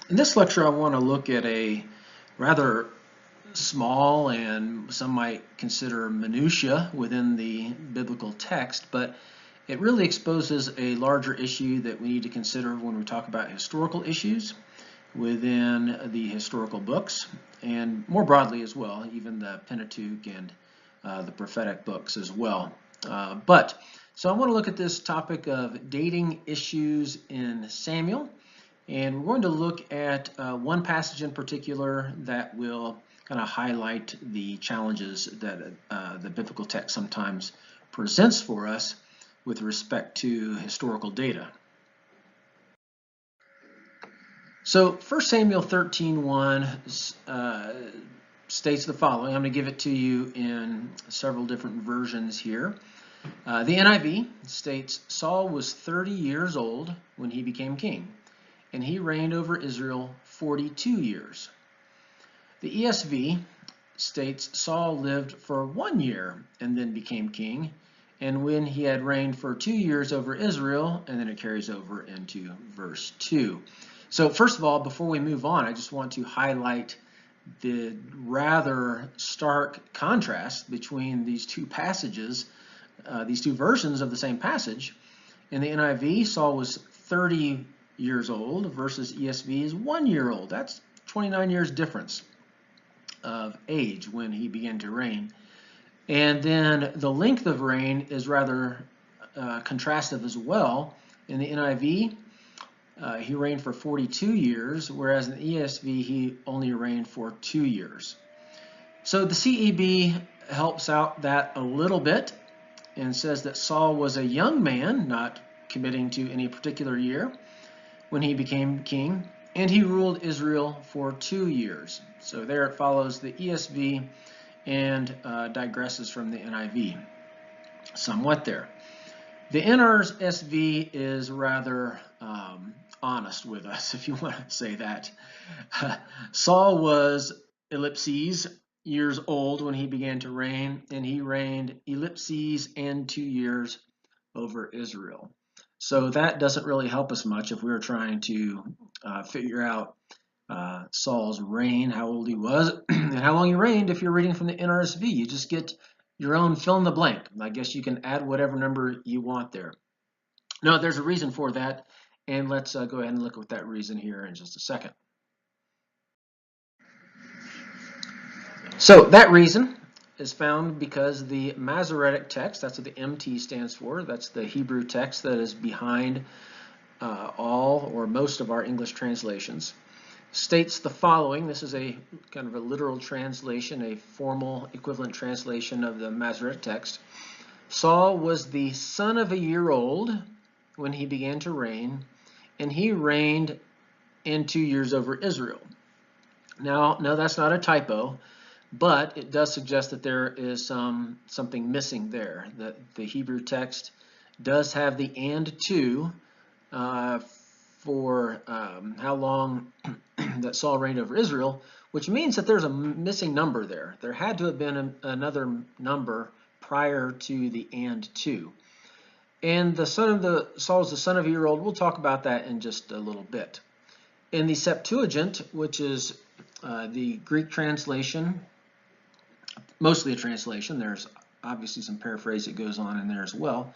In this lecture, I want to look at a rather small and some might consider minutia within the biblical text, but it really exposes a larger issue that we need to consider when we talk about historical issues within the historical books, and more broadly as well, even the Pentateuch and the prophetic books as well. So I want to look at this topic of dating issues in Samuel. And we're going to look at one passage in particular that will kind of highlight the challenges that the biblical text sometimes presents for us with respect to historical data. So 1 Samuel 13:1 states the following. I'm going to give it to you in several different versions here. The NIV states, Saul was 30 years old when he became king, and he reigned over Israel 42 years. The ESV states Saul lived for 1 year and then became king, and when he had reigned for 2 years over Israel, and then it carries over into verse 2. So first of all, before we move on, I just want to highlight the rather stark contrast between these two passages, these two versions of the same passage. In the NIV, Saul was 30 years old versus ESV is 1 year old. That's 29 years difference of age when he began to reign. And then the length of reign is rather contrastive as well. In the NIV, he reigned for 42 years, whereas in the ESV, he only reigned for 2 years. So the CEB helps out that a little bit and says that Saul was a young man, not committing to any particular year, when he became king, and he ruled Israel for 2 years. So there it follows the ESV and digresses from the NIV somewhat there. The NRSV is rather honest with us, if you want to say that. Saul was ellipses years old when he began to reign, and he reigned ellipses and 2 years over Israel. So that doesn't really help us much if we were trying to figure out Saul's reign, how old he was, and how long he reigned. If you're reading from the NRSV, you just get your own fill in the blank. I guess you can add whatever number you want there. No, there's a reason for that, and let's go ahead and look at that reason here in just a second. So that reason is found because the Masoretic text, that's what the MT stands for, that's the Hebrew text that is behind all or most of our English translations, states the following. This is a kind of a literal translation, a formal equivalent translation of the Masoretic text. Saul was the son of a year old when he began to reign, and he reigned in 2 years over Israel. Now, no, that's not a typo, but it does suggest that there is something missing there. That the Hebrew text does have the and to for how long that Saul reigned over Israel, which means that there's a missing number there. There had to have been another number prior to the and to. And the son of Saul is the son of a year old. We'll talk about that in just a little bit. In the Septuagint, which is the Greek translation, mostly a translation, there's obviously some paraphrase that goes on in there as well,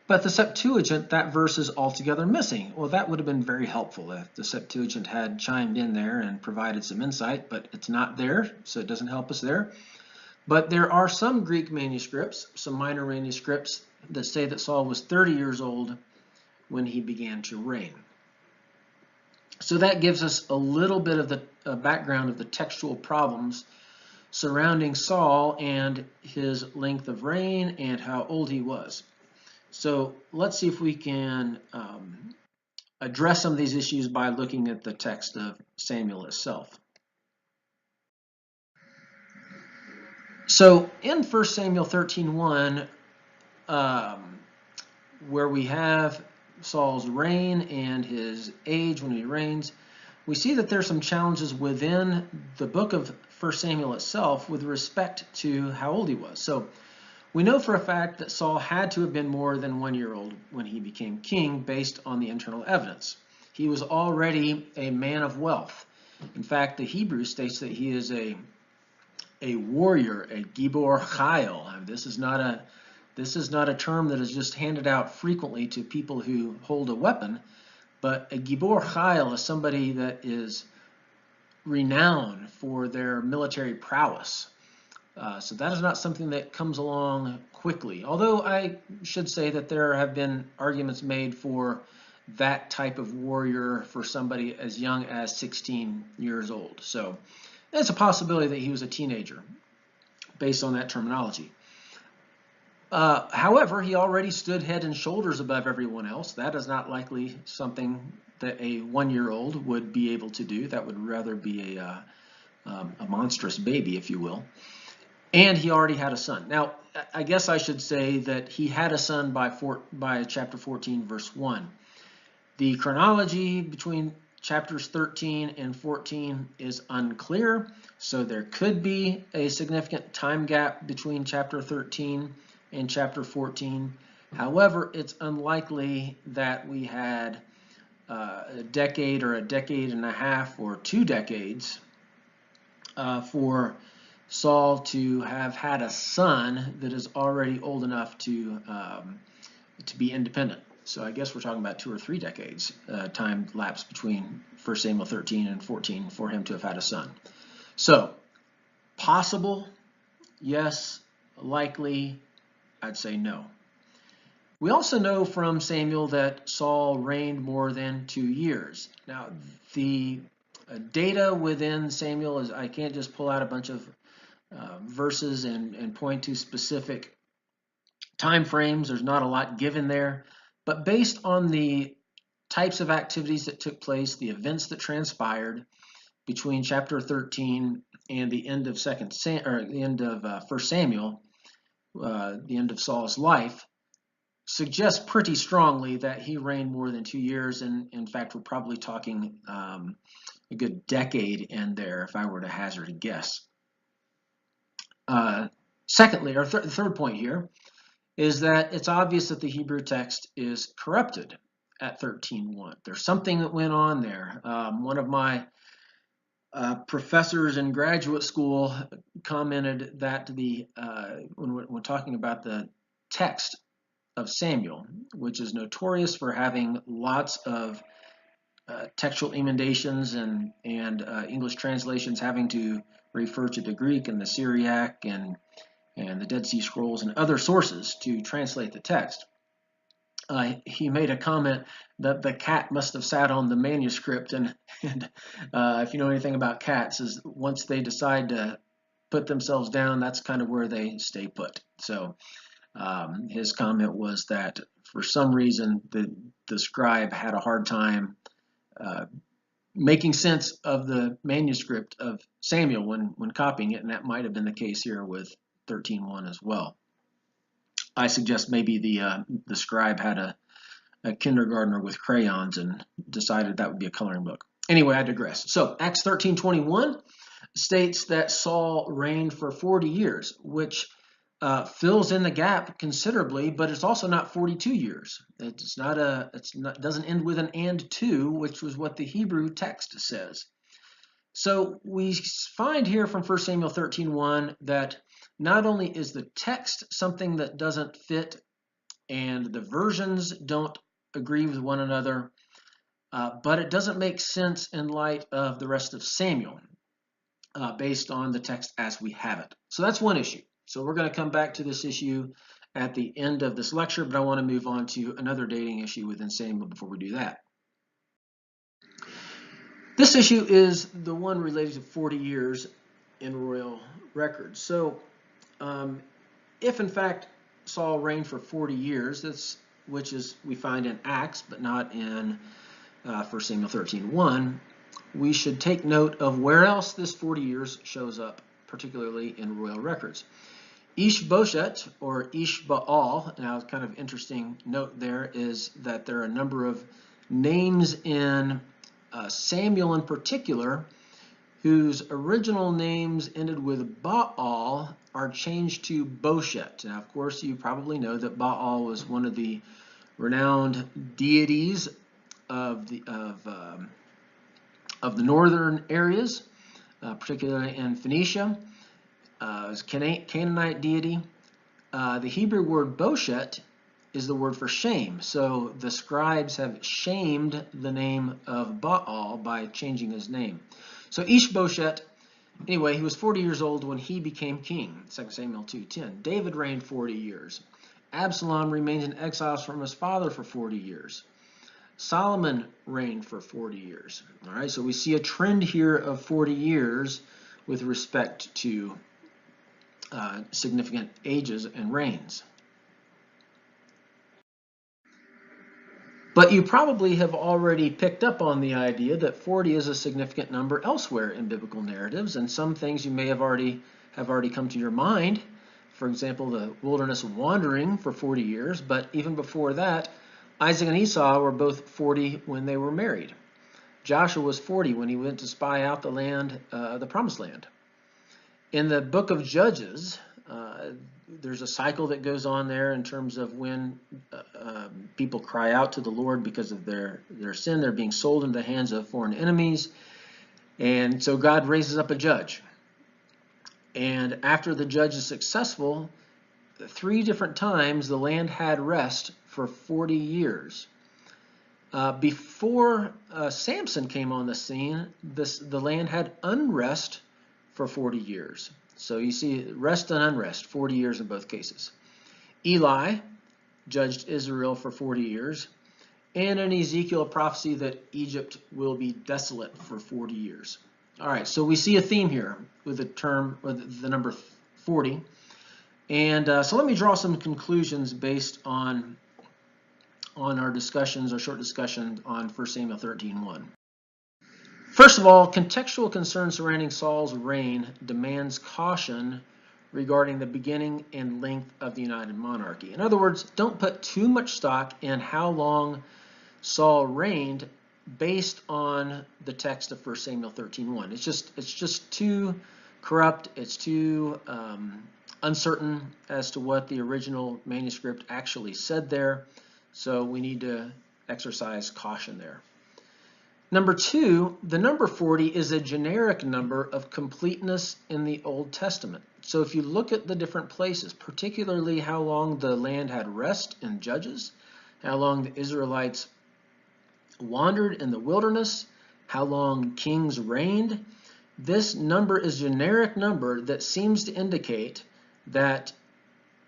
but the Septuagint, that verse is altogether missing. Well, that would have been very helpful if the Septuagint had chimed in there and provided some insight, but it's not there, so it doesn't help us there. But there are some Greek manuscripts, some minor manuscripts, that say that Saul was 30 years old when he began to reign. So that gives us a little bit of the background of the textual problems surrounding Saul and his length of reign and how old he was. So let's see if we can address some of these issues by looking at the text of Samuel itself. So in 1 Samuel 13:1, where we have Saul's reign and his age when he reigns, we see that there's some challenges within the book of 1 Samuel itself with respect to how old he was. So we know for a fact that Saul had to have been more than 1 year old when he became king based on the internal evidence. He was already a man of wealth. In fact, the Hebrew states that he is a warrior, a gibor chayil. This is not a term that is just handed out frequently to people who hold a weapon, but a gibor chayil is somebody that is renowned for their military prowess. So that is not something that comes along quickly. Although I should say that there have been arguments made for that type of warrior for somebody as young as 16 years old. So it's a possibility that he was a teenager based on that terminology. However, he already stood head and shoulders above everyone else. That is not likely something that a one-year-old would be able to do. That would rather be a monstrous baby, if you will. And he already had a son. Now, I guess I should say that he had a son by chapter 14, verse 1. The chronology between chapters 13 and 14 is unclear, so there could be a significant time gap between chapter 13 and chapter 14. However, it's unlikely that we had a decade or a decade and a half or 2 decades for Saul to have had a son that is already old enough to be independent. So I guess we're talking about 2 or 3 decades time lapse between 1 Samuel 13 and 14 for him to have had a son. So possible, yes. Likely, I'd say no. We also know from Samuel that Saul reigned more than 2 years. Now, the data within Samuel is, I can't just pull out a bunch of verses and point to specific time frames. There's not a lot given there. But based on the types of activities that took place, the events that transpired between chapter 13 and the end of 1 Samuel, the end of Saul's life, suggests pretty strongly that he reigned more than 2 years. And in fact, we're probably talking a good decade in there if I were to hazard a guess. Secondly, our third point here is that it's obvious that the Hebrew text is corrupted at 13:1. There's something that went on there. One of my professors in graduate school commented that when talking about the text of Samuel, which is notorious for having lots of textual emendations and English translations having to refer to the Greek and the Syriac and the Dead Sea Scrolls and other sources to translate the text. He made a comment that the cat must have sat on the manuscript, and if you know anything about cats, is once they decide to put themselves down, that's kind of where they stay put. So his comment was that for some reason the scribe had a hard time making sense of the manuscript of Samuel when copying it, and that might have been the case here with 13:1 as well. I suggest maybe the scribe had a kindergartner with crayons and decided that would be a coloring book. Anyway, I digress. So Acts 13:21 states that Saul reigned for 40 years, which fills in the gap considerably, but it's also not 42 years. Doesn't end with an and 2, which was what the Hebrew text says. So we find here from 1 Samuel 13:1 that not only is the text something that doesn't fit and the versions don't agree with one another, but it doesn't make sense in light of the rest of Samuel based on the text as we have it. So that's one issue. So we're going to come back to this issue at the end of this lecture, but I want to move on to another dating issue within Samuel before we do that. This issue is the one related to 40 years in royal records. So if in fact Saul reigned for 40 years, which is we find in Acts but not in 1 Samuel 13:1, we should take note of where else this 40 years shows up, particularly in royal records. Ishbosheth or Ishbaal, now kind of interesting note there is that there are a number of names in Samuel in particular whose original names ended with Baal are changed to Bosheth. Now, of course, you probably know that Baal was one of the renowned deities of the northern areas, particularly in Phoenicia. It's Canaanite deity. The Hebrew word boshet is the word for shame. So the scribes have shamed the name of Baal by changing his name. So Ishbosheth, anyway, he was 40 years old when he became king, 2 Samuel 2:10. David reigned 40 years. Absalom remained in exile from his father for 40 years. Solomon reigned for 40 years. All right, so we see a trend here of 40 years with respect to significant ages and reigns. But you probably have already picked up on the idea that 40 is a significant number elsewhere in biblical narratives, and some things you may have already come to your mind. For example, the wilderness wandering for 40 years, but even before that, Isaac and Esau were both 40 when they were married. Joshua was 40 when he went to spy out the land, the promised land. In the book of Judges, there's a cycle that goes on there in terms of when people cry out to the Lord because of their sin. They're being sold into the hands of foreign enemies. And so God raises up a judge. And after the judge is successful, 3 different times the land had rest for 40 years. Before Samson came on the scene, the land had unrest for 40 years. So you see rest and unrest, 40 years in both cases. Eli judged Israel for 40 years, and in Ezekiel, a prophecy that Egypt will be desolate for 40 years. All right, so we see a theme here with the number 40. And so let me draw some conclusions based on our discussions, our short discussion on 1 Samuel 13:1. First of all, contextual concern surrounding Saul's reign demands caution regarding the beginning and length of the united monarchy. In other words, don't put too much stock in how long Saul reigned based on the text of 1 Samuel 13:1. It's just too corrupt. It's too uncertain as to what the original manuscript actually said there. So we need to exercise caution there. Number 2, the number 40 is a generic number of completeness in the Old Testament. So if you look at the different places, particularly how long the land had rest in Judges, how long the Israelites wandered in the wilderness, how long kings reigned, this number is a generic number that seems to indicate that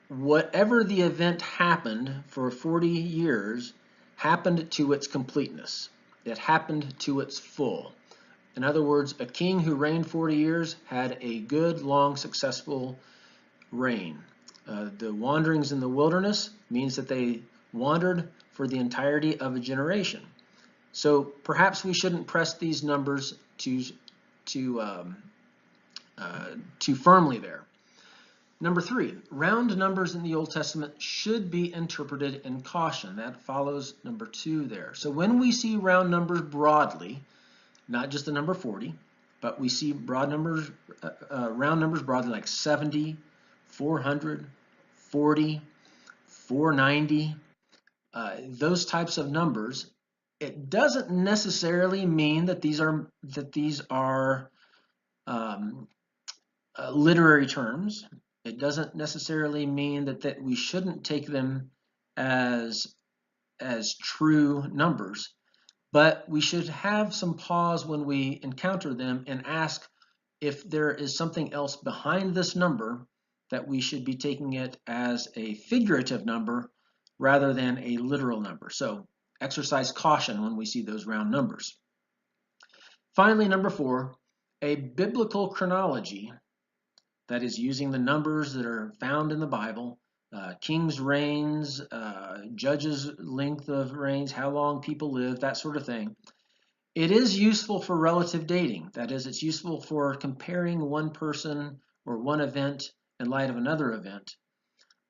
whatever the event happened for 40 years happened to its completeness. It happened to its full. In other words, a king who reigned 40 years had a good, long, successful reign. The wanderings in the wilderness means that they wandered for the entirety of a generation. So perhaps we shouldn't press these numbers too firmly there. Number 3, round numbers in the Old Testament should be interpreted in caution. That follows number 2 there. So when we see round numbers broadly, not just the number 40, but we see round numbers broadly like 70, 400, 40, 490, those types of numbers, it doesn't necessarily mean that these are literary terms. It doesn't necessarily mean that we shouldn't take them as true numbers, but we should have some pause when we encounter them and ask if there is something else behind this number that we should be taking it as a figurative number rather than a literal number. So exercise caution when we see those round numbers. Finally, number 4, a biblical chronology, that is using the numbers that are found in the Bible, kings' reigns, judges' length of reigns, how long people live, that sort of thing. It is useful for relative dating. That is, it's useful for comparing one person or one event in light of another event.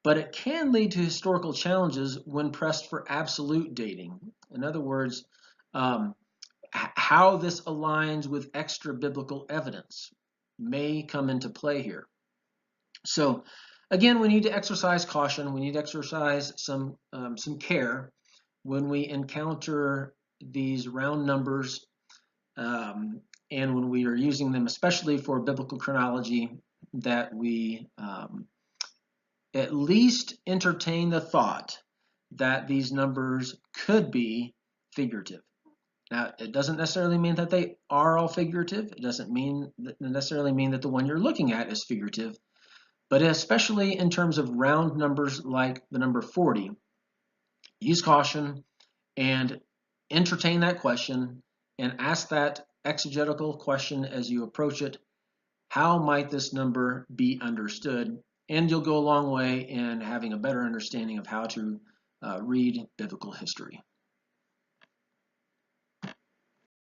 But it can lead to historical challenges when pressed for absolute dating. In other words, how this aligns with extra biblical evidence may come into play here. So again, we need to exercise caution. We need to exercise some care when we encounter these round numbers, and when we are using them, especially for biblical chronology, that we at least entertain the thought that these numbers could be figurative. Now, it doesn't necessarily mean that they are all figurative. It doesn't necessarily mean that the one you're looking at is figurative, but especially in terms of round numbers like the number 40, use caution and entertain that question and ask that exegetical question as you approach it. How might this number be understood? And you'll go a long way in having a better understanding of how to read biblical history.